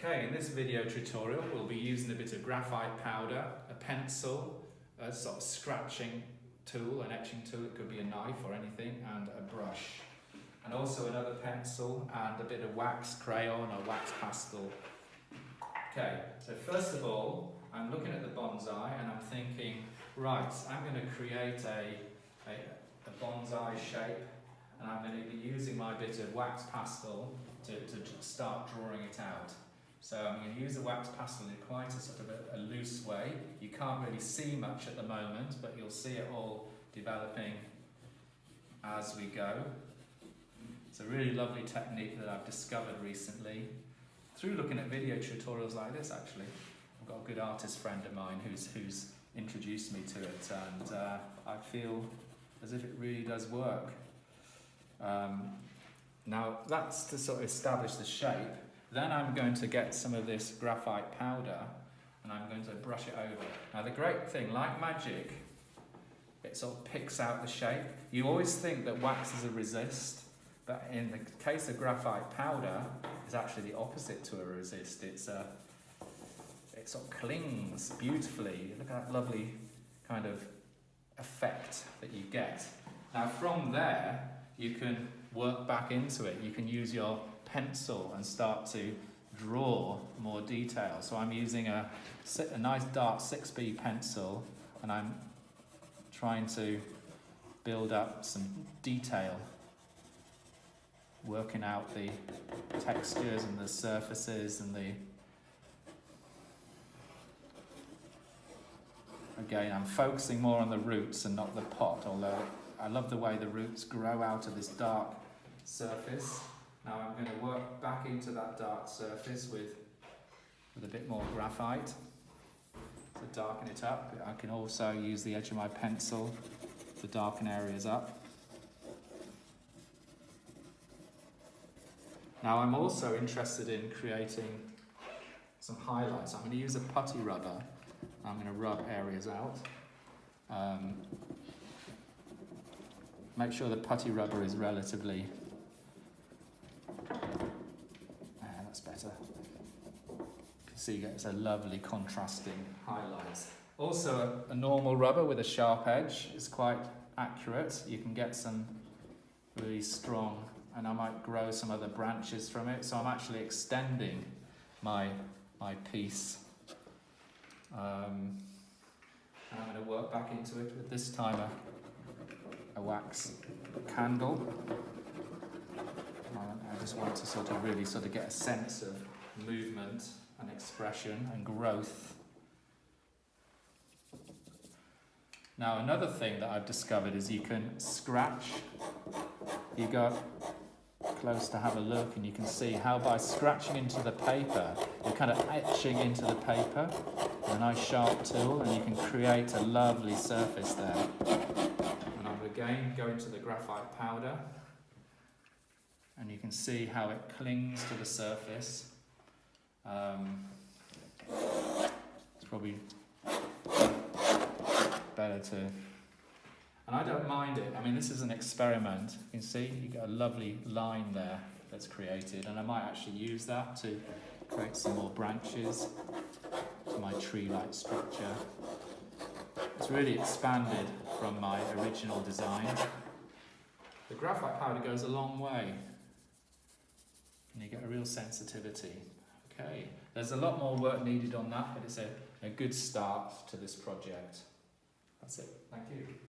Okay, in this video tutorial we'll be using a bit of graphite powder, a pencil, a sort of scratching tool, an etching tool, it could be a knife or anything, and a brush. And also another pencil and a bit of wax crayon or wax pastel. Okay, so first of all, I'm looking at the bonsai and I'm thinking, right, I'm going to create a bonsai shape, and I'm going to be using my bit of wax pastel to start drawing it out. So I'm going to use the wax pastel in quite a sort of a loose way. You can't really see much at the moment, but you'll see it all developing as we go. It's a really lovely technique that I've discovered recently through looking at video tutorials like this. Actually, I've got a good artist friend of mine who's introduced me to it, and I feel as if it really does work. Now that's to sort of establish the shape. Then I'm going to get some of this graphite powder and I'm going to brush it over. Now the great thing, like magic, it sort of picks out the shape. You always think that wax is a resist, but in the case of graphite powder, it's actually the opposite to a resist. It sort of clings beautifully. Look at that lovely kind of effect that you get. Now from there, you can work back into it. You can use your pencil and start to draw more detail. So I'm using a nice dark 6B pencil and I'm trying to build up some detail, working out the textures and the surfaces and again, I'm focusing more on the roots and not the pot, although I love the way the roots grow out of this dark surface. Now I'm going to work back into that dark surface with a bit more graphite to darken it up. I can also use the edge of my pencil to darken areas up. Now I'm also interested in creating some highlights. I'm going to use a putty rubber. I'm going to rub areas out. Make sure the putty rubber is relatively... that's better. You can see it's a lovely contrasting highlights. Also a normal rubber with a sharp edge is quite accurate. You can get some really strong, and I might grow some other branches from it. So I'm actually extending my piece. And I'm going to work back into it with this time a wax candle. I just want to sort of really get a sense of movement and expression and growth. Now another thing that I've discovered is you can scratch. You go close to have a look and you can see how by scratching into the paper, you're kind of etching into the paper with a nice sharp tool, and you can create a lovely surface there. And I'm again going to the graphite powder, and you can see how it clings to the surface. It's probably better to... And I don't mind it. I mean, this is an experiment. You can see you get a lovely line there that's created, and I might actually use that to create some more branches to my tree-like structure. It's really expanded from my original design. The graphite powder goes a long way, and you get a real sensitivity. Okay, there's a lot more work needed on that, but it's a good start to this project. That's it. Thank you.